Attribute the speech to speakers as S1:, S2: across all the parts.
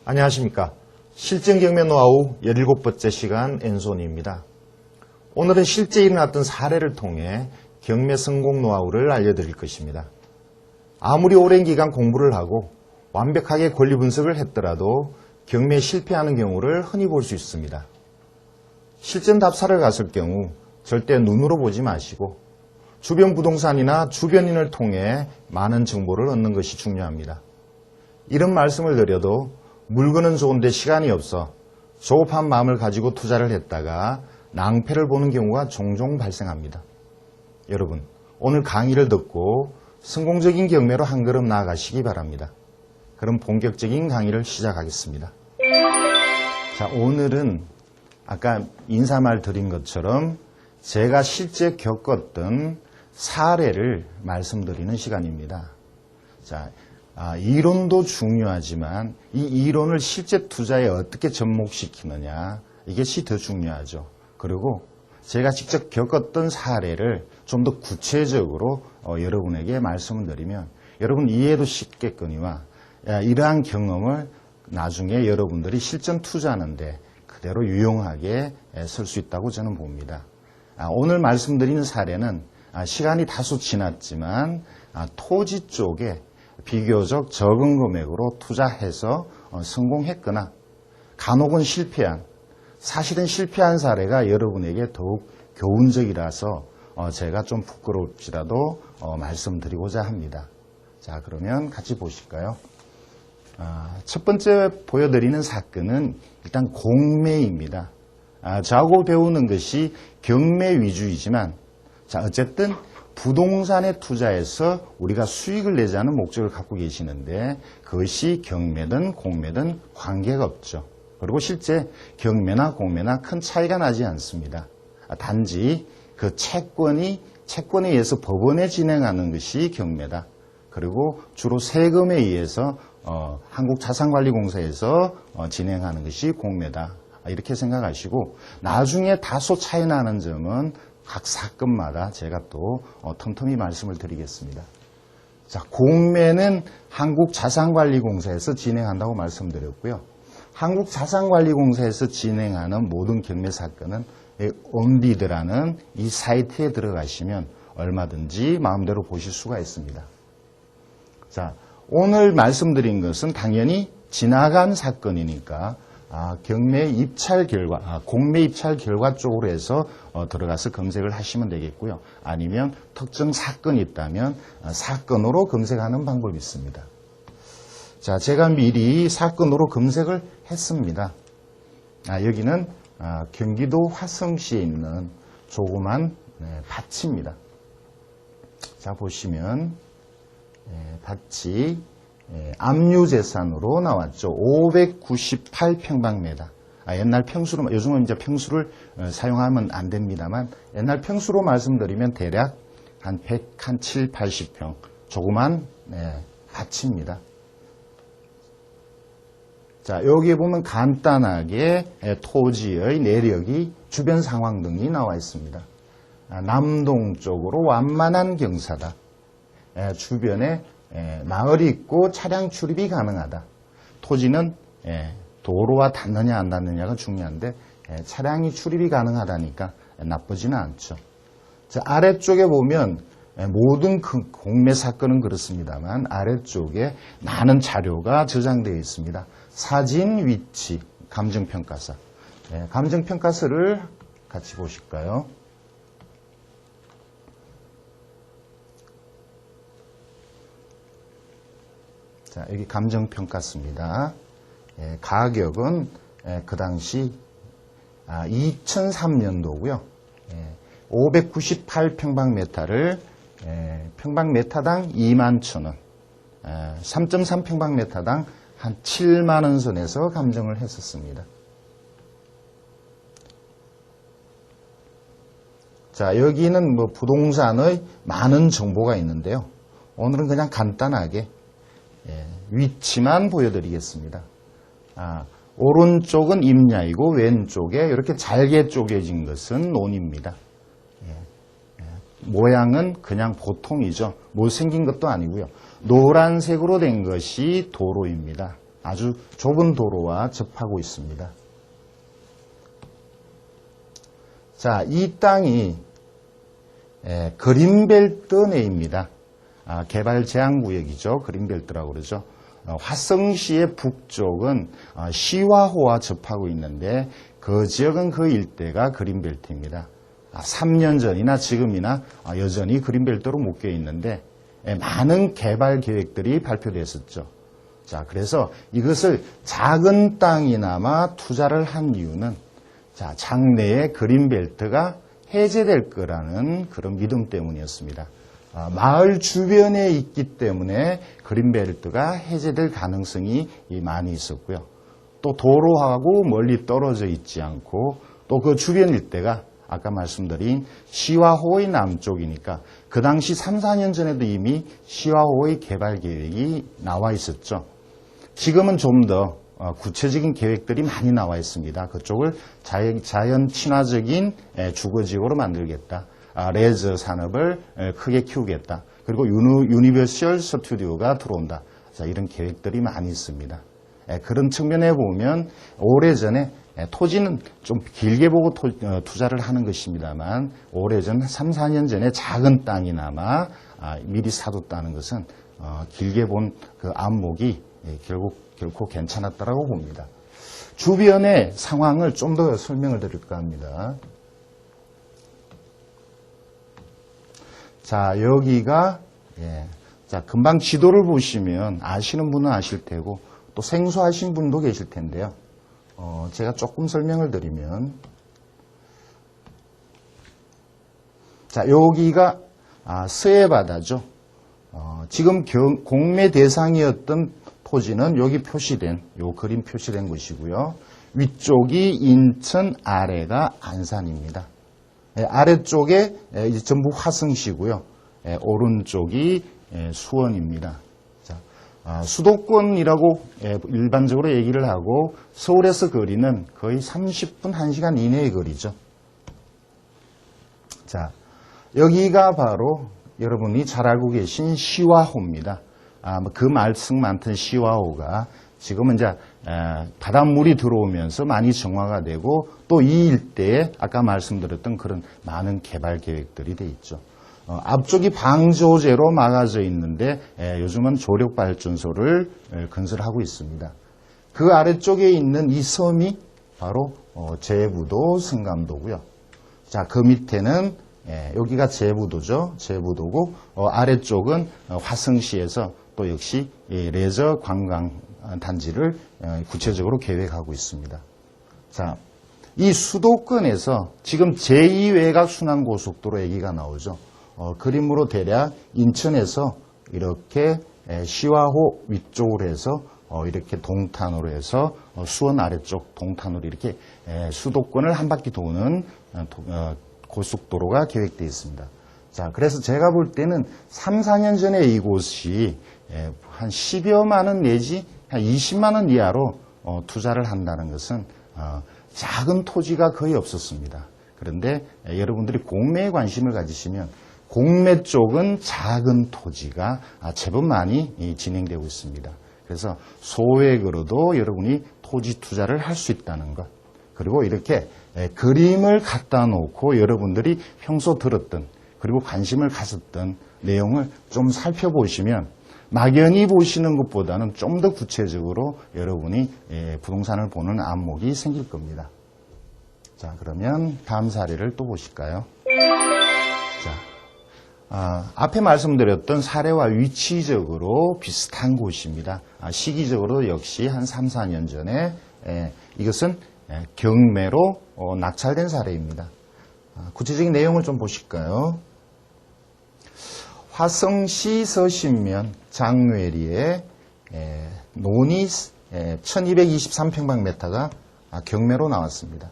S1: 안녕하십니까. 실전경매 노하우 17번째 시간 엔손입니다. 오늘은 실제 일어났던 사례를 통해 경매 성공 노하우를 알려드릴 것입니다. 아무리 오랜 기간 공부를 하고 완벽하게 권리 분석을 했더라도 경매에 실패하는 경우를 흔히 볼 수 있습니다. 실전 답사를 갔을 경우 절대 눈으로 보지 마시고 주변 부동산이나 주변인을 통해 많은 정보를 얻는 것이 중요합니다. 이런 말씀을 드려도 물건은 좋은데 시간이 없어 조급한 마음을 가지고 투자를 했다가 낭패를 보는 경우가 종종 발생합니다. 여러분, 오늘 강의를 듣고 성공적인 경매로 한 걸음 나아가시기 바랍니다. 그럼 본격적인 강의를 시작하겠습니다. 자, 오늘은 아까 인사말 드린 것처럼 제가 실제 겪었던 사례를 말씀드리는 시간입니다. 자, 이론도 중요하지만 이 이론을 실제 투자에 어떻게 접목시키느냐, 이것이 더 중요하죠. 그리고 제가 직접 겪었던 사례를 좀 더 구체적으로 여러분에게 말씀을 드리면 여러분 이해도 쉽겠거니와 이러한 경험을 나중에 여러분들이 실전 투자하는데 그대로 유용하게 쓸 수 있다고 저는 봅니다. 오늘 말씀드리는 사례는 시간이 다소 지났지만 토지 쪽에 비교적 적은 금액으로 투자해서 성공했거나 간혹은 실패한, 사실은 실패한 사례가 여러분에게 더욱 교훈적이라서 제가 좀 부끄럽지라도 말씀드리고자 합니다. 자, 그러면 같이 보실까요? 첫 번째 보여드리는 사건은 일단 공매입니다. 저하고 배우는 것이 경매 위주이지만, 자, 어쨌든 부동산에 투자해서 우리가 수익을 내자는 목적을 갖고 계시는데 그것이 경매든 공매든 관계가 없죠. 그리고 실제 경매나 공매나 큰 차이가 나지 않습니다. 단지 그 채권에 의해서 법원에 진행하는 것이 경매다. 그리고 주로 세금에 의해서 한국자산관리공사에서 진행하는 것이 공매다. 이렇게 생각하시고 나중에 다소 차이 나는 점은 각 사건마다 제가 또 틈틈이 말씀을 드리겠습니다. 자, 공매는 한국자산관리공사에서 진행한다고 말씀드렸고요. 한국자산관리공사에서 진행하는 모든 경매 사건은 언비드라는 이 사이트에 들어가시면 얼마든지 마음대로 보실 수가 있습니다. 자, 오늘 말씀드린 것은 당연히 지나간 사건이니까 경매 입찰 결과, 공매 입찰 결과 쪽으로 해서 들어가서 검색을 하시면 되겠고요. 아니면 특정 사건이 있다면 사건으로 검색하는 방법이 있습니다. 자, 제가 미리 사건으로 검색을 했습니다. 여기는 경기도 화성시에 있는 조그만 밭입니다. 자, 보시면 밭이 압류재산으로 나왔죠. 598평방미터. 옛날 평수로, 요즘은 이제 평수를 사용하면 안 됩니다만, 옛날 평수로 말씀드리면 대략 한 107, 80평. 조그만 밭입니다. 자, 여기에 보면 간단하게 토지의 내력이 주변 상황 등이 나와 있습니다. 남동쪽으로 완만한 경사다. 주변에 마을이 있고 차량 출입이 가능하다. 토지는 도로와 닿느냐 안 닿느냐가 중요한데 차량이 출입이 가능하다니까 나쁘지는 않죠. 자, 아래쪽에 보면 모든 공매 사건은 그렇습니다만 아래쪽에 많은 자료가 저장되어 있습니다. 사진, 위치, 감정평가서. 감정평가서를 같이 보실까요? 자, 여기 감정평가서입니다. 가격은 그 당시 2003년도고요. 598평방미터를 평방미터당 21,000원, 3.3평방미터당 한 7만원 선에서 감정을 했었습니다. 자, 여기는 뭐 부동산의 많은 정보가 있는데요. 오늘은 그냥 간단하게 위치만 보여드리겠습니다. 오른쪽은 임야이고 왼쪽에 이렇게 잘게 쪼개진 것은 논입니다. 모양은 그냥 보통이죠. 못생긴 것도 아니고요. 노란색으로 된 것이 도로입니다. 아주 좁은 도로와 접하고 있습니다. 자, 이 땅이 그린벨트 내입니다. 개발 제한구역이죠. 그린벨트라고 그러죠. 화성시의 북쪽은 시화호와 접하고 있는데 그 지역은 그 일대가 그린벨트입니다. 3년 전이나 지금이나 여전히 그린벨트로 묶여 있는데 많은 개발 계획들이 발표됐었죠. 자, 그래서 이것을 작은 땅이나마 투자를 한 이유는 자, 장래에 그린벨트가 해제될 거라는 그런 믿음 때문이었습니다. 마을 주변에 있기 때문에 그린벨트가 해제될 가능성이 많이 있었고요. 또 도로하고 멀리 떨어져 있지 않고 또 그 주변 일대가 아까 말씀드린 시화호의 남쪽이니까 그 당시 3, 4년 전에도 이미 시화호의 개발 계획이 나와 있었죠. 지금은 좀 더 구체적인 계획들이 많이 나와 있습니다. 그쪽을 자연 친화적인 주거지역으로 만들겠다. 레저 산업을 크게 키우겠다. 그리고 유니버셜 스튜디오가 들어온다. 자, 이런 계획들이 많이 있습니다. 그런 측면에 보면 오래전에 토지는 좀 길게 보고 투자를 하는 것입니다만 오래전 3, 4년 전에 작은 땅이나마 미리 사뒀다는 것은 길게 본 그 안목이 결코 괜찮았다라고 봅니다. 주변의 상황을 좀 더 설명을 드릴까 합니다. 자, 여기가 자, 금방 지도를 보시면 아시는 분은 아실 테고 또 생소하신 분도 계실 텐데요. 제가 조금 설명을 드리면 자, 여기가 서해바다죠. 지금 공매 대상이었던 토지는 여기 표시된 요 그림 표시된 곳이고요. 위쪽이 인천, 아래가 안산입니다. 아래쪽에 이제 전부 화성시고요. 오른쪽이 수원입니다. 자, 수도권이라고 일반적으로 얘기를 하고 서울에서 거리는 거의 30분, 1시간 이내의 거리죠. 자, 여기가 바로 여러분이 잘 알고 계신 시화호입니다. 그 말씀 많던 시화호가 지금은 이제 바닷물이 들어오면서 많이 정화가 되고 또 이 일대에 아까 말씀드렸던 그런 많은 개발 계획들이 돼 있죠. 앞쪽이 방조제로 막아져 있는데 요즘은 조력발전소를 건설하고 있습니다. 그 아래쪽에 있는 이 섬이 바로 제부도 성감도고요. 자, 그 밑에는 여기가 제부도죠. 제부도고 아래쪽은 화성시에서 또 역시 레저 관광 단지를 구체적으로 계획하고 있습니다. 자, 이 수도권에서 지금 제2외곽순환고속도로 얘기가 나오죠. 그림으로 대략 인천에서 이렇게 시화호 위쪽으로 해서 이렇게 동탄으로 해서 수원 아래쪽 동탄으로 이렇게 수도권을 한 바퀴 도는 고속도로가 계획되어 있습니다. 자, 그래서 제가 볼 때는 3, 4년 전에 이곳이 한 10여만 원 내지 한 20만 원 이하로 투자를 한다는 것은 작은 토지가 거의 없었습니다. 그런데 여러분들이 공매에 관심을 가지시면 공매 쪽은 작은 토지가 제법 많이 진행되고 있습니다. 그래서 소액으로도 여러분이 토지 투자를 할 수 있다는 것. 그리고 이렇게 그림을 갖다 놓고 여러분들이 평소 들었던 그리고 관심을 가졌던 내용을 좀 살펴보시면 막연히 보시는 것보다는 좀 더 구체적으로 여러분이 부동산을 보는 안목이 생길 겁니다. 자, 그러면 다음 사례를 또 보실까요? 자, 앞에 말씀드렸던 사례와 위치적으로 비슷한 곳입니다. 시기적으로 역시 한 3, 4년 전에 이것은 경매로 낙찰된 사례입니다. 구체적인 내용을 좀 보실까요? 화성시 서신면 장뇌리에 논이 1223평방미터가 경매로 나왔습니다.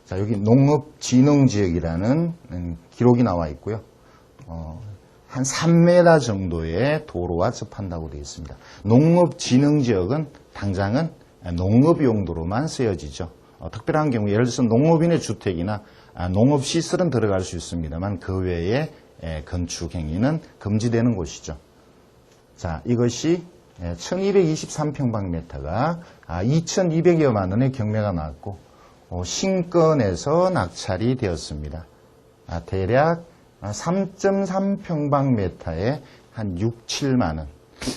S1: 자, 여기 농업진흥지역이라는 기록이 나와 있고요. 한 3m 정도의 도로와 접한다고 되어 있습니다. 농업진흥지역은 당장은 농업 용도로만 쓰여지죠. 특별한 경우 예를 들어서 농업인의 주택이나 농업시설은 들어갈 수 있습니다만 그 외에 건축 행위는 금지되는 곳이죠. 자, 이것이 1223평방미터가 2200여만 원의 경매가 나왔고 신건에서 낙찰이 되었습니다. 대략 3.3평방미터에 한 6, 7만 원.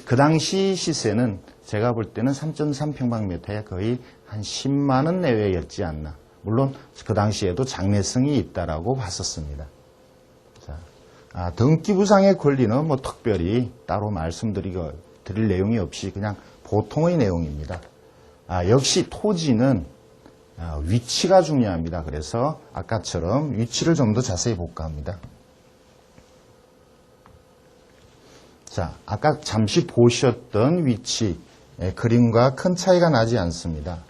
S1: 그 당시 시세는 제가 볼 때는 3.3평방미터에 거의 한 10만 원 내외였지 않나. 물론 그 당시에도 장래성이 있다라고 봤었습니다. 등기부상의 권리는 뭐 특별히 따로 드릴 내용이 없이 그냥 보통의 내용입니다. 역시 토지는 위치가 중요합니다. 그래서 아까처럼 위치를 좀 더 자세히 볼까 합니다. 자, 아까 잠시 보셨던 위치, 그림과 큰 차이가 나지 않습니다.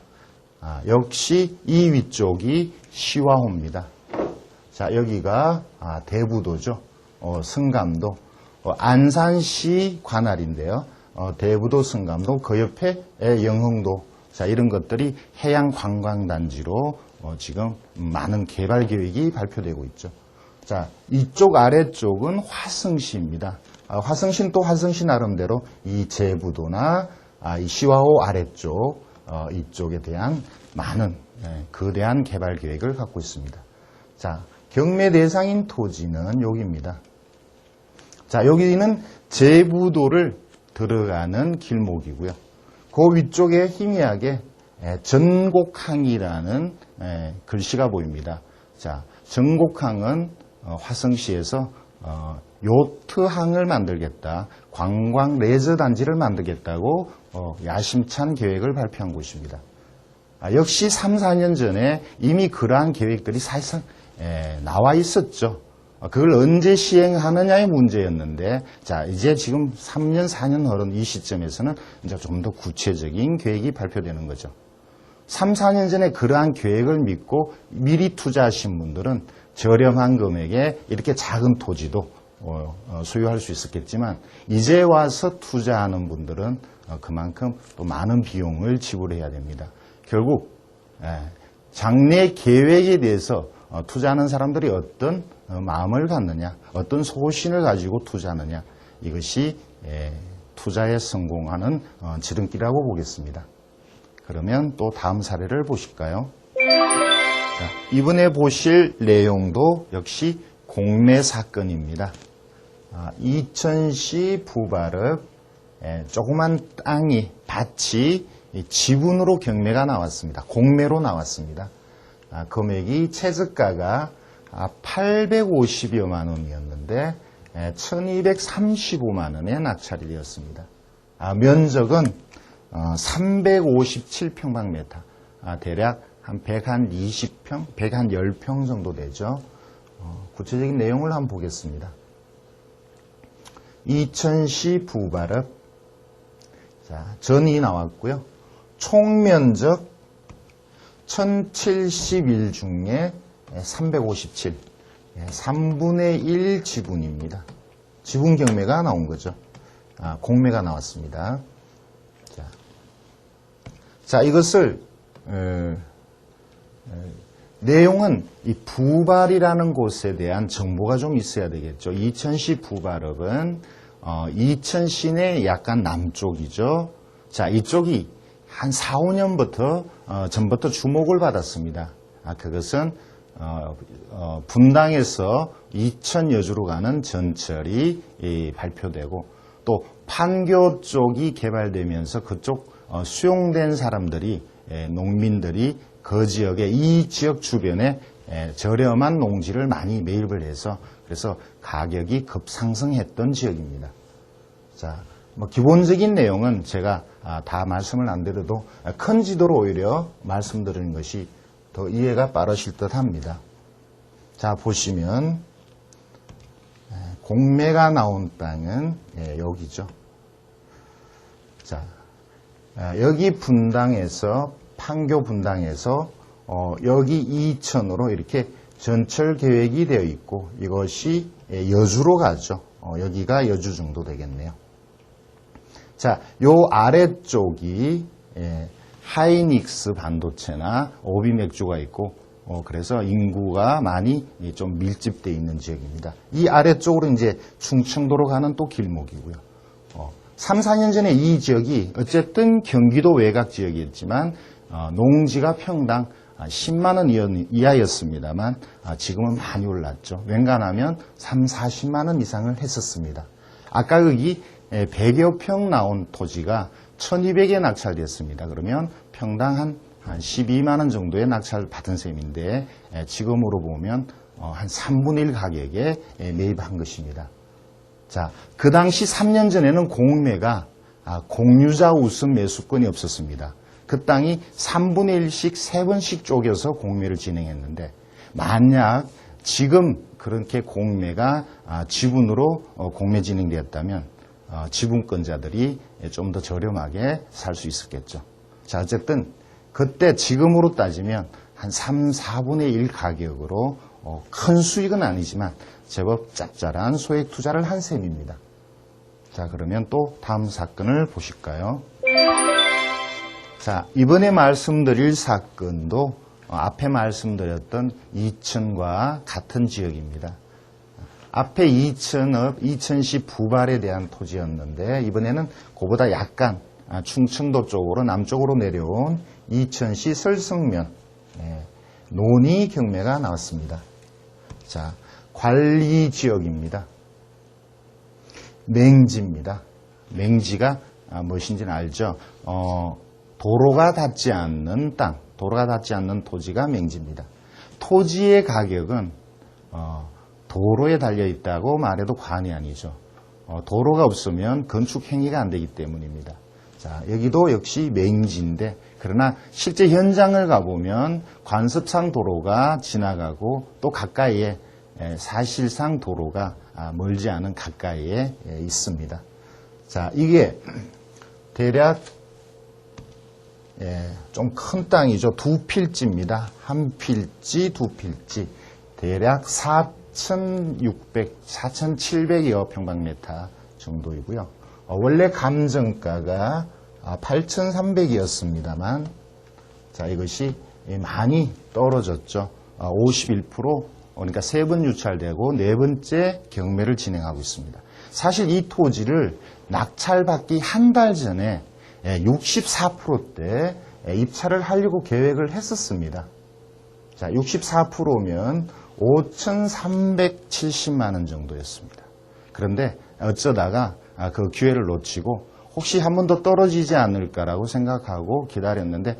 S1: 역시 이 위쪽이 시화호입니다. 자, 여기가 대부도죠. 승감도. 안산시 관할인데요. 대부도, 승감도, 그 옆에 영흥도. 자, 이런 것들이 해양 관광단지로 지금 많은 개발 계획이 발표되고 있죠. 자, 이쪽 아래쪽은 화성시입니다. 화성시는 또 화성시 나름대로 이 제부도나 이 시화호 아래쪽 이쪽에 대한 많은 거대한 개발 계획을 갖고 있습니다. 자, 경매 대상인 토지는 여기입니다. 자, 여기는 제부도를 들어가는 길목이고요. 그 위쪽에 희미하게 전곡항이라는 글씨가 보입니다. 자, 전곡항은 화성시에서 요트항을 만들겠다, 관광 레저 단지를 만들겠다고 야심찬 계획을 발표한 곳입니다. 역시 3, 4년 전에 이미 그러한 계획들이 사실상 나와 있었죠. 그걸 언제 시행하느냐의 문제였는데, 자, 이제 지금 3년, 4년 흐른 이 시점에서는 이제 좀 더 구체적인 계획이 발표되는 거죠. 3, 4년 전에 그러한 계획을 믿고 미리 투자하신 분들은 저렴한 금액에 이렇게 작은 토지도 소유할 수 있었겠지만, 이제 와서 투자하는 분들은 그만큼 또 많은 비용을 지불해야 됩니다. 결국 장래 계획에 대해서 투자하는 사람들이 어떤 마음을 갖느냐, 어떤 소신을 가지고 투자하느냐, 이것이 투자에 성공하는 지름길이라고 보겠습니다. 그러면 또 다음 사례를 보실까요? 자, 이번에 보실 내용도 역시 공매 사건입니다. 이천시 부발읍 조그만 밭이 지분으로 경매가 나왔습니다. 공매로 나왔습니다. 금액이 최저가가 850여만 원이었는데 1235만 원에 낙찰이 되었습니다. 면적은 357평방미터, 대략 한 120평, 110평 정도 되죠. 구체적인 내용을 한번 보겠습니다. 이천시 부발읍, 자, 전이 나왔고요. 총 면적 1071 중에 357, 3분의 1 지분입니다. 지분 경매가 나온 거죠. 공매가 나왔습니다. 자, 이것을 내용은 이 부발이라는 곳에 대한 정보가 좀 있어야 되겠죠. 이천시 부발읍은 이천시 내 약간 남쪽이죠. 자, 이쪽이 한 4, 5년부터 전부터 주목을 받았습니다. 그것은 분당에서 이천 여주로 가는 전철이 발표되고, 또 판교 쪽이 개발되면서 그쪽 수용된 사람들이, 농민들이 그 지역에, 이 지역 주변에 저렴한 농지를 많이 매입을 해서, 그래서 가격이 급상승했던 지역입니다. 자, 기본적인 내용은 제가 다 말씀을 안 드려도 큰 지도로 오히려 말씀드리는 것이 더 이해가 빠르실 듯 합니다. 자, 보시면 공매가 나온 땅은 여기죠. 자, 여기 분당에서, 판교 분당에서 여기 이천으로 이렇게 전철 계획이 되어 있고, 이것이 여주로 가죠. 여기가 여주 정도 되겠네요. 자, 요 아래쪽이 하이닉스 반도체나 오비맥주가 있고, 그래서 인구가 많이 좀 밀집되어 있는 지역입니다. 이 아래쪽으로 이제 충청도로 가는 또 길목이고요. 3, 4년 전에 이 지역이 어쨌든 경기도 외곽 지역이었지만 농지가 평당 10만 원 이하였습니다만 지금은 많이 올랐죠. 웬간하면 3, 40만 원 이상을 했었습니다. 아까 여기 100여 평 나온 토지가 1200에 낙찰되었습니다. 그러면 평당 한 12만 원 정도의 낙찰을 받은 셈인데 지금으로 보면 한 3분의 1 가격에 매입한 것입니다. 자, 그 당시 3년 전에는 공매가 공유자 우선 매수권이 없었습니다. 그 땅이 3분의 1씩 3번씩 쪼개서 공매를 진행했는데 만약 지금 그렇게 공매가 지분으로 공매 진행되었다면 지분권자들이 좀 더 저렴하게 살 수 있었겠죠. 자, 어쨌든 그때 지금으로 따지면 한 3, 4분의 1 가격으로 큰 수익은 아니지만 제법 짭짤한 소액 투자를 한 셈입니다. 자, 그러면 또 다음 사건을 보실까요? 자, 이번에 말씀드릴 사건도 앞에 말씀드렸던 이천과 같은 지역입니다. 앞에 이천시 부발에 대한 토지였는데 이번에는 그보다 약간 충청도 쪽으로 남쪽으로 내려온 이천시 설성면 논의 경매가 나왔습니다. 자, 관리지역입니다. 맹지입니다. 맹지가 무엇인지는 알죠? 도로가 닿지 않는 땅, 도로가 닿지 않는 토지가 맹지입니다. 토지의 가격은 도로에 달려있다고 말해도 과언이 아니죠. 도로가 없으면 건축 행위가 안 되기 때문입니다. 자, 여기도 역시 맹지인데 그러나 실제 현장을 가보면 관습상 도로가 지나가고 또 가까이에 사실상 도로가 멀지 않은 가까이에 있습니다. 자, 이게 대략 좀 큰 땅이죠. 두 필지입니다. 한 필지, 두 필지. 대략 4,700여 평방미터 정도이고요. 원래 감정가가 8,300이었습니다만, 자, 이것이 많이 떨어졌죠. 51%, 그러니까 3번 유찰되고 4번째 경매를 진행하고 있습니다. 사실 이 토지를 낙찰받기 한 달 전에 64%대 입찰을 하려고 계획을 했었습니다. 자, 64%면 5,370만 원 정도였습니다. 그런데 어쩌다가 그 기회를 놓치고 혹시 한 번 더 떨어지지 않을까라고 생각하고 기다렸는데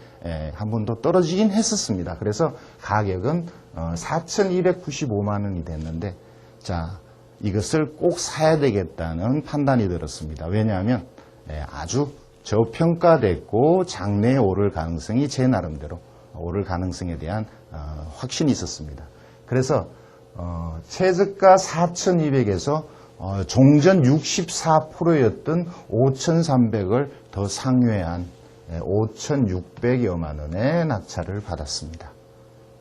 S1: 한 번 더 떨어지긴 했었습니다. 그래서 가격은 4,295만 원이 됐는데 자, 이것을 꼭 사야 되겠다는 판단이 들었습니다. 왜냐하면 아주 저평가됐고 장래에 오를 가능성이 제 나름대로 오를 가능성에 대한 확신이 있었습니다. 그래서 최저가 4,200에서 종전 64%였던 5,300을 더 상회한 5,600여만 원의 낙찰을 받았습니다.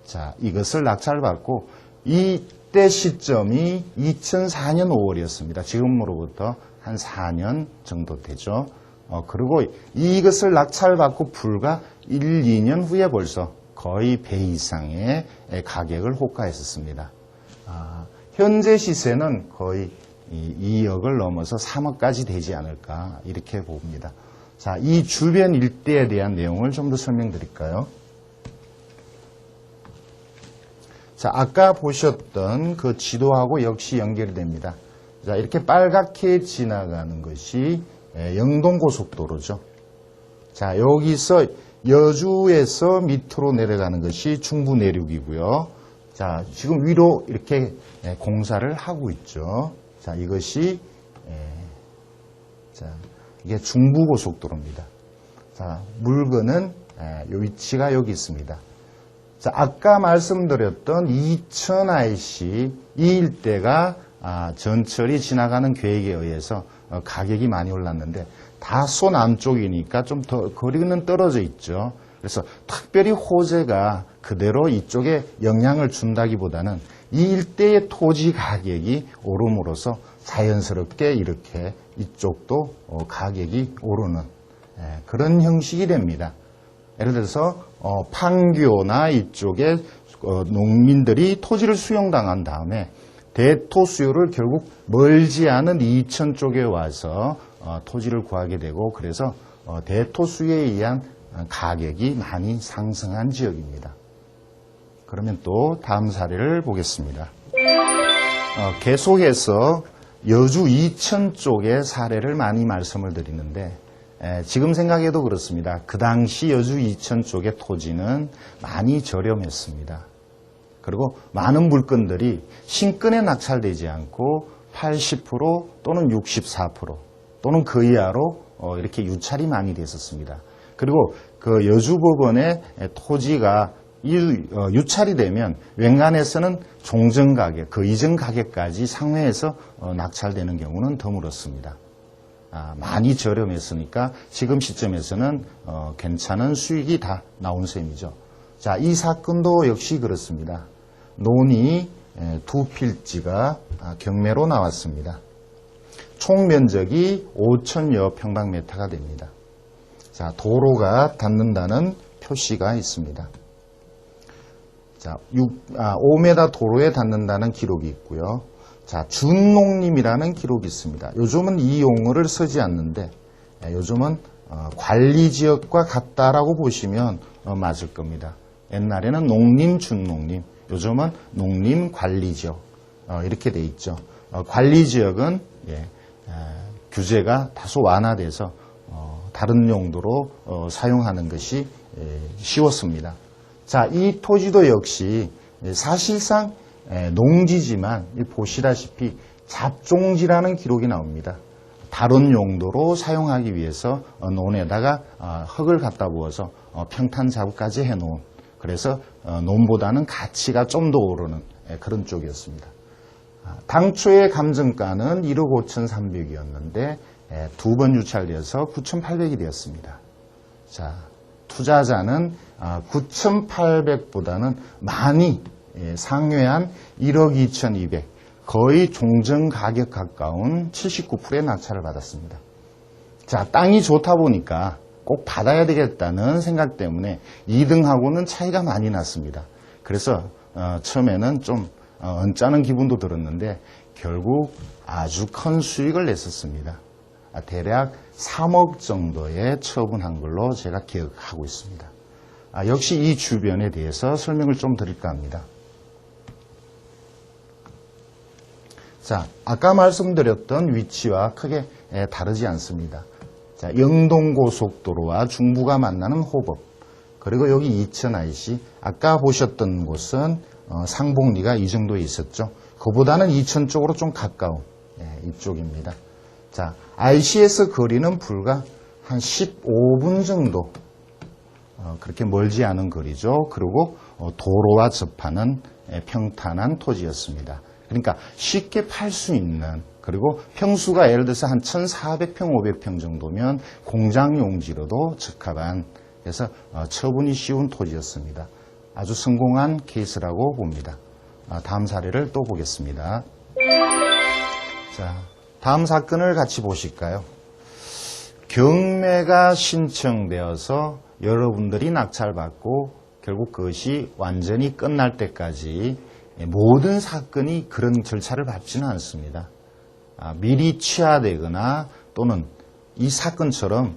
S1: 자, 이것을 낙찰받고 이때 시점이 2004년 5월이었습니다. 지금으로부터 한 4년 정도 되죠. 그리고 이것을 낙찰받고 불과 1, 2년 후에 벌써 거의 배 이상의 가격을 호가했었습니다. 현재 시세는 거의 2억을 넘어서 3억까지 되지 않을까 이렇게 봅니다. 자, 이 주변 일대에 대한 내용을 좀 더 설명드릴까요? 자, 아까 보셨던 그 지도하고 역시 연결됩니다. 자, 이렇게 빨갛게 지나가는 것이 영동고속도로죠. 자, 여기서 여주에서 밑으로 내려가는 것이 중부내륙이고요. 자, 지금 위로 이렇게 공사를 하고 있죠. 자, 이것이 이게 중부고속도로입니다. 자, 물건은 요 위치가 여기 있습니다. 자, 아까 말씀드렸던 이천 IC 이 일대가 전철이 지나가는 계획에 의해서 가격이 많이 올랐는데 다소 남쪽이니까 좀 더 거리는 떨어져 있죠. 그래서 특별히 호재가 그대로 이쪽에 영향을 준다기보다는 이 일대의 토지 가격이 오름으로써 자연스럽게 이렇게 이쪽도 가격이 오르는 그런 형식이 됩니다. 예를 들어서 판교나 이쪽에 농민들이 토지를 수용당한 다음에 대토 수요를 결국 멀지 않은 이천 쪽에 와서 토지를 구하게 되고 그래서 대토수에 의한 가격이 많이 상승한 지역입니다. 그러면 또 다음 사례를 보겠습니다. 계속해서 여주 이천 쪽의 사례를 많이 말씀을 드리는데 지금 생각해도 그렇습니다. 그 당시 여주 이천 쪽의 토지는 많이 저렴했습니다. 그리고 많은 물건들이 신권에 낙찰되지 않고 80% 또는 64% 또는 그 이하로 이렇게 유찰이 많이 됐었습니다. 그리고 그 여주법원의 토지가 유찰이 되면 wen간에서는 종전가격, 그 이전 가격까지 상회해서 낙찰되는 경우는 드물었습니다. 많이 저렴했으니까 지금 시점에서는 괜찮은 수익이 다 나온 셈이죠. 자, 이 사건도 역시 그렇습니다. 논이 두 필지가 경매로 나왔습니다. 총 면적이 5,000여 평방미터가 됩니다. 자, 도로가 닿는다는 표시가 있습니다. 자, 5m 도로에 닿는다는 기록이 있고요. 자, 준농림이라는 기록이 있습니다. 요즘은 이 용어를 쓰지 않는데 요즘은 관리지역과 같다라고 보시면 맞을 겁니다. 옛날에는 농림, 준농림, 요즘은 농림 관리지역 이렇게 돼 있죠. 관리지역은 규제가 다소 완화돼서 다른 용도로 사용하는 것이 쉬웠습니다. 자, 이 토지도 역시 사실상 농지지만 보시다시피 잡종지라는 기록이 나옵니다. 다른 용도로 사용하기 위해서 논에다가 흙을 갖다 부어서 평탄 작업까지 해놓은, 그래서 논보다는 가치가 좀 더 오르는 그런 쪽이었습니다. 당초의 감정가는 1억 5,300이었는데 두 번 유찰되어서 9,800이 되었습니다. 자, 투자자는 9,800보다는 많이 상회한 1억 2,200, 거의 종전 가격 가까운 79%의 낙찰을 받았습니다. 자, 땅이 좋다 보니까 꼭 받아야 되겠다는 생각 때문에 2등하고는 차이가 많이 났습니다. 그래서 처음에는 좀 언짢은 기분도 들었는데 결국 아주 큰 수익을 냈었습니다. 대략 3억 정도에 처분한 걸로 제가 기억하고 있습니다. 역시 이 주변에 대해서 설명을 좀 드릴까 합니다. 자, 아까 말씀드렸던 위치와 크게 다르지 않습니다. 자, 영동고속도로와 중부가 만나는 호법, 그리고 여기 이천 IC, 아까 보셨던 곳은 상복리가 이 정도에 있었죠. 그보다는 이천 쪽으로 좀 가까운 이쪽입니다. 자, IC에서 거리는 불과 한 15분 정도, 그렇게 멀지 않은 거리죠. 그리고 도로와 접하는 평탄한 토지였습니다. 그러니까 쉽게 팔 수 있는, 그리고 평수가 예를 들어서 한 1,400평, 500평 정도면 공장 용지로도 적합한, 그래서 처분이 쉬운 토지였습니다. 아주 성공한 케이스라고 봅니다. 다음 사례를 또 보겠습니다. 자, 다음 사건을 같이 보실까요? 경매가 신청되어서 여러분들이 낙찰받고 결국 그것이 완전히 끝날 때까지 모든 사건이 그런 절차를 밟지는 않습니다. 미리 취하되거나 또는 이 사건처럼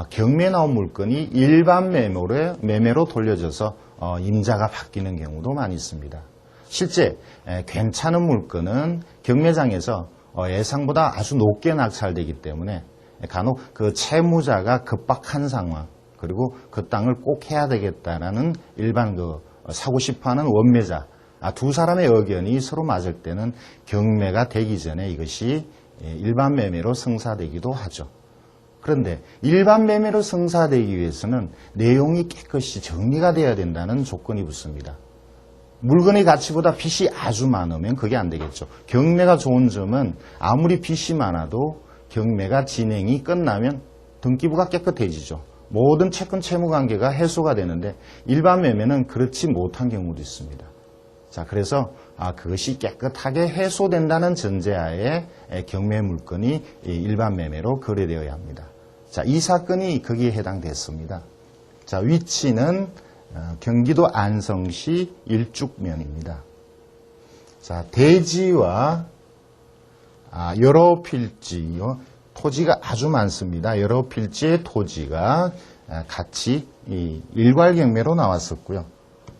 S1: 경매에 나온 물건이 일반 매매로 돌려져서 임자가 바뀌는 경우도 많이 있습니다. 실제 괜찮은 물건은 경매장에서 예상보다 아주 높게 낙찰되기 때문에 간혹 그 채무자가 급박한 상황, 그리고 그 땅을 꼭 해야 되겠다라는 일반 사고 싶어하는 원매자, 두 사람의 의견이 서로 맞을 때는 경매가 되기 전에 이것이 일반 매매로 성사되기도 하죠. 그런데 일반 매매로 성사되기 위해서는 내용이 깨끗이 정리가 돼야 된다는 조건이 붙습니다. 물건의 가치보다 빚이 아주 많으면 그게 안 되겠죠. 경매가 좋은 점은 아무리 빚이 많아도 경매가 진행이 끝나면 등기부가 깨끗해지죠. 모든 채권 채무 관계가 해소가 되는데 일반 매매는 그렇지 못한 경우도 있습니다. 자, 그래서 그것이 깨끗하게 해소된다는 전제하에 경매 물건이 일반 매매로 거래되어야 합니다. 자, 이 사건이 거기에 해당됐습니다. 자, 위치는 경기도 안성시 일죽면입니다. 자, 대지와 여러 필지요. 토지가 아주 많습니다. 여러 필지의 토지가 같이 일괄 경매로 나왔었고요.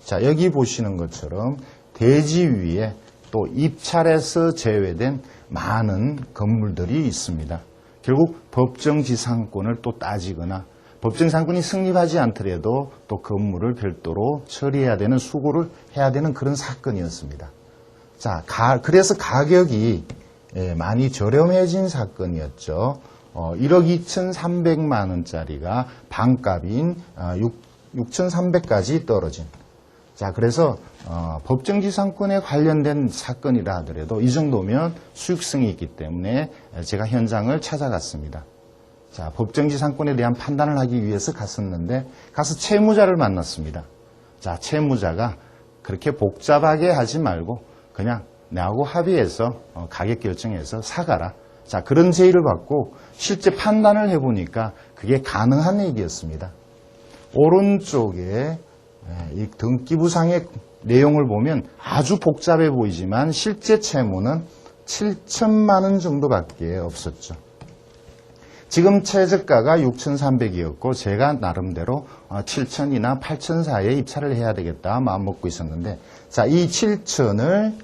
S1: 자, 여기 보시는 것처럼 대지 위에 또 입찰에서 제외된 많은 건물들이 있습니다. 결국 법정지상권을 또 따지거나 법정지상권이 성립하지 않더라도 또 건물을 별도로 처리해야 되는 수고를 해야 되는 그런 사건이었습니다. 자, 그래서 가격이 많이 저렴해진 사건이었죠. 1억 2,300만 원짜리가 반값인 6,300까지 떨어진. 자, 그래서 법정지상권에 관련된 사건이라 하더라도 이 정도면 수익성이 있기 때문에 제가 현장을 찾아갔습니다. 자, 법정지상권에 대한 판단을 하기 위해서 갔었는데 가서 채무자를 만났습니다. 자, 채무자가 그렇게 복잡하게 하지 말고 그냥 나하고 합의해서 가격 결정해서 사가라. 자, 그런 제의를 받고 실제 판단을 해보니까 그게 가능한 얘기였습니다. 오른쪽에 이 등기부상의 내용을 보면 아주 복잡해 보이지만 실제 채무는 7천만 원 정도밖에 없었죠. 지금 최저가가 6,300이었고 제가 나름대로 7천이나 8천 사이에 입찰을 해야 되겠다 마음먹고 있었는데, 자, 이 7천을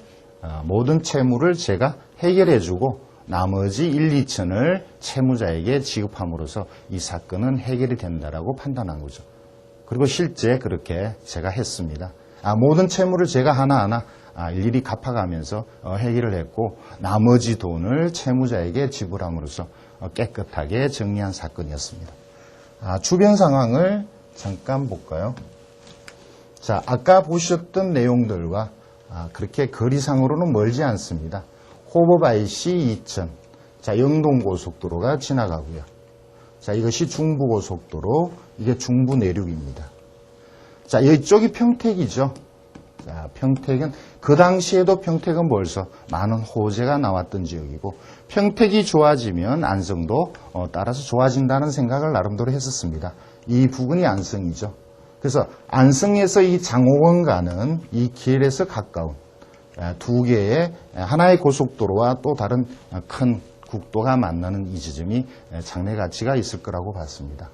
S1: 모든 채무를 제가 해결해주고 나머지 1, 2천을 채무자에게 지급함으로써 이 사건은 해결이 된다라고 판단한 거죠. 그리고 실제 그렇게 제가 했습니다. 모든 채무를 제가 하나하나 일일이 갚아가면서 해결을 했고 나머지 돈을 채무자에게 지불함으로써 깨끗하게 정리한 사건이었습니다. 주변 상황을 잠깐 볼까요? 자, 아까 보셨던 내용들과 그렇게 거리상으로는 멀지 않습니다. 호법 IC 2000, 자, 영동고속도로가 지나가고요. 자, 이것이 중부고속도로, 이게 중부 내륙입니다. 자, 이쪽이 평택이죠. 자, 평택은 그 당시에도 평택은 벌써 많은 호재가 나왔던 지역이고 평택이 좋아지면 안성도 따라서 좋아진다는 생각을 나름대로 했었습니다. 이 부근이 안성이죠. 그래서 안성에서 이 장호원 가는 이 길에서 가까운 두 개의 하나의 고속도로와 또 다른 큰 국도가 만나는 이 지점이 장래 가치가 있을 거라고 봤습니다.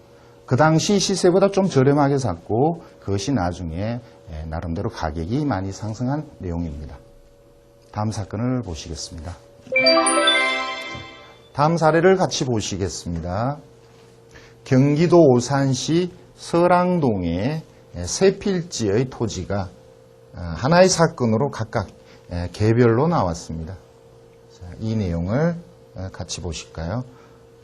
S1: 그 당시 시세보다 좀 저렴하게 샀고 그것이 나중에 나름대로 가격이 많이 상승한 내용입니다. 다음 사건을 보시겠습니다. 다음 사례를 같이 보시겠습니다. 경기도 오산시 서랑동의 세 필지의 토지가 하나의 사건으로 각각 개별로 나왔습니다. 자, 이 내용을 같이 보실까요?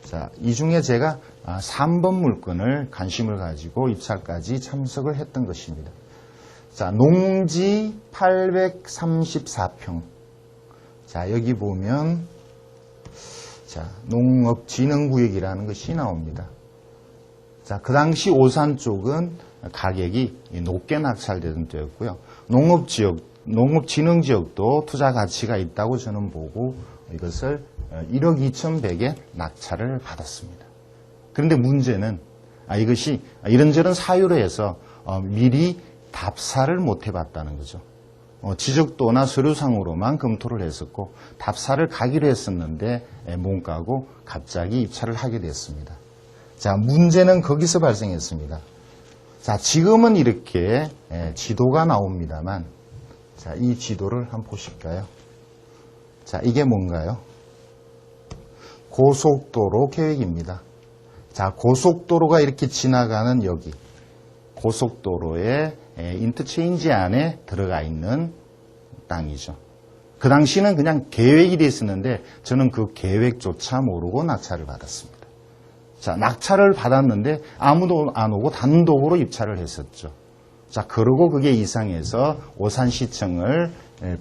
S1: 자, 이 중에 제가 3번 물건을 관심을 가지고 입찰까지 참석을 했던 것입니다. 자, 농지 834평. 자, 여기 보면 자, 농업진흥구역이라는 것이 나옵니다. 자, 그 당시 오산 쪽은 가격이 높게 낙찰되던 때였고요. 농업진흥지역도 투자 가치가 있다고 저는 보고 이것을 1억 2,100에 낙찰을 받았습니다. 그런데 문제는 이것이 이런저런 사유로 해서 미리 답사를 못 해봤다는 거죠. 지적도나 서류상으로만 검토를 했었고 답사를 가기로 했었는데 못 가고 갑자기 입찰을 하게 됐습니다. 자, 문제는 거기서 발생했습니다. 자, 지금은 이렇게 지도가 나옵니다만 자, 이 지도를 한번 보실까요? 자, 이게 뭔가요? 고속도로 계획입니다. 자, 고속도로가 이렇게 지나가는 여기 고속도로의 인터체인지 안에 들어가 있는 땅이죠. 그 당시는 그냥 계획이 돼 있었는데 저는 그 계획조차 모르고 낙찰을 받았습니다. 자, 낙찰을 받았는데 아무도 안 오고 단독으로 입찰을 했었죠. 자, 그러고 그게 이상해서 오산시청을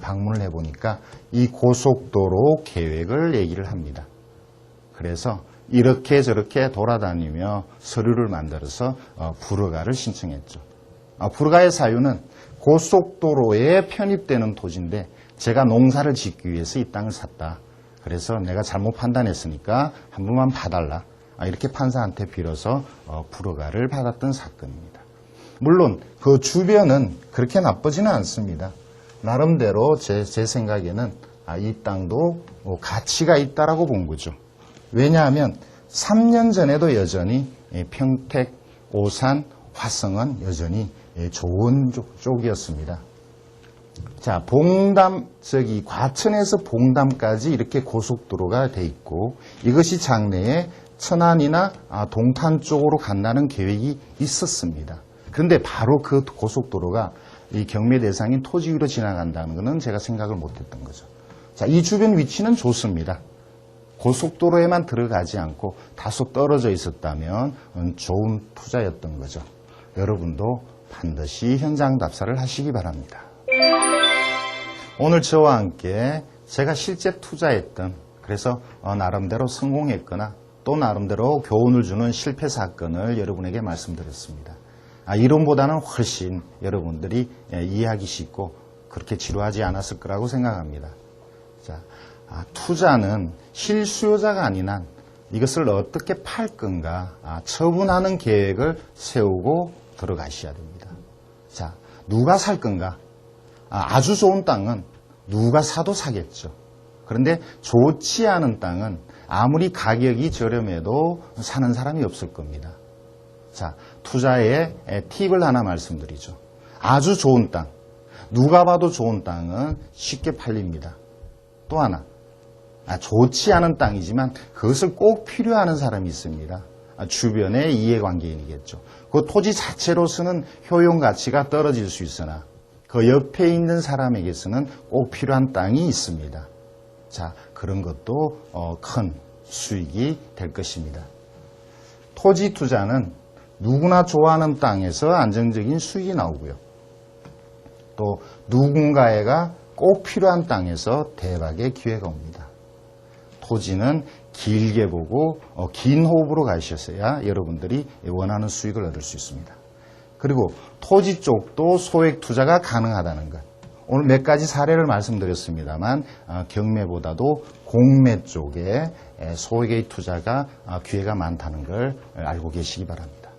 S1: 방문을 해보니까 이 고속도로 계획을 얘기를 합니다. 그래서 이렇게 저렇게 돌아다니며 서류를 만들어서 불허가를 신청했죠. 불허가의 사유는 고속도로에 편입되는 토지인데 제가 농사를 짓기 위해서 이 땅을 샀다. 그래서 내가 잘못 판단했으니까 한 번만 봐달라. 이렇게 판사한테 빌어서 불허가를 받았던 사건입니다. 물론 그 주변은 그렇게 나쁘지는 않습니다. 나름대로 제 생각에는 이 땅도 가치가 있다라고 본 거죠.
S2: 왜냐하면 3년 전에도 여전히 평택, 오산, 화성은 여전히 좋은 쪽이었습니다. 자, 봉담, 과천에서 봉담까지 이렇게 고속도로가 돼 있고, 이것이 장래에 천안이나 동탄 쪽으로 간다는 계획이 있었습니다. 그런데 바로 그 고속도로가 이 경매 대상인 토지 위로 지나간다는 것은 제가 생각을 못했던 거죠. 자, 이 주변 위치는 좋습니다. 고속도로에만 들어가지 않고 다소 떨어져 있었다면 좋은 투자였던 거죠. 여러분도 반드시 현장 답사를 하시기 바랍니다. 오늘 저와 함께 제가 실제 투자했던, 그래서 나름대로 성공했거나 또 나름대로 교훈을 주는 실패 사건을 여러분에게 말씀드렸습니다. 이론보다는 훨씬 여러분들이 이해하기 쉽고 그렇게 지루하지 않았을 거라고 생각합니다. 자, 투자는 실수요자가 아닌 한 이것을 어떻게 팔 건가 처분하는 계획을 세우고 들어가셔야 됩니다. 자, 누가 살 건가? 아주 좋은 땅은 누가 사도 사겠죠. 그런데 좋지 않은 땅은 아무리 가격이 저렴해도 사는 사람이 없을 겁니다. 자, 투자의 팁을 하나 말씀드리죠. 아주 좋은 땅, 누가 봐도 좋은 땅은 쉽게 팔립니다. 또 하나, 좋지 않은 땅이지만 그것을 꼭 필요하는 사람이 있습니다. 주변의 이해관계인이겠죠. 그 토지 자체로서는 효용 가치가 떨어질 수 있으나 그 옆에 있는 사람에게서는 꼭 필요한 땅이 있습니다. 자, 그런 것도 큰 수익이 될 것입니다. 토지 투자는 누구나 좋아하는 땅에서 안정적인 수익이 나오고요. 또 누군가가 꼭 필요한 땅에서 대박의 기회가 옵니다. 토지는 길게 보고 긴 호흡으로 가셔야 여러분들이 원하는 수익을 얻을 수 있습니다. 그리고 토지 쪽도 소액 투자가 가능하다는 것. 오늘 몇 가지 사례를 말씀드렸습니다만 경매보다도 공매 쪽에 소액의 투자가 기회가 많다는 걸 알고 계시기 바랍니다.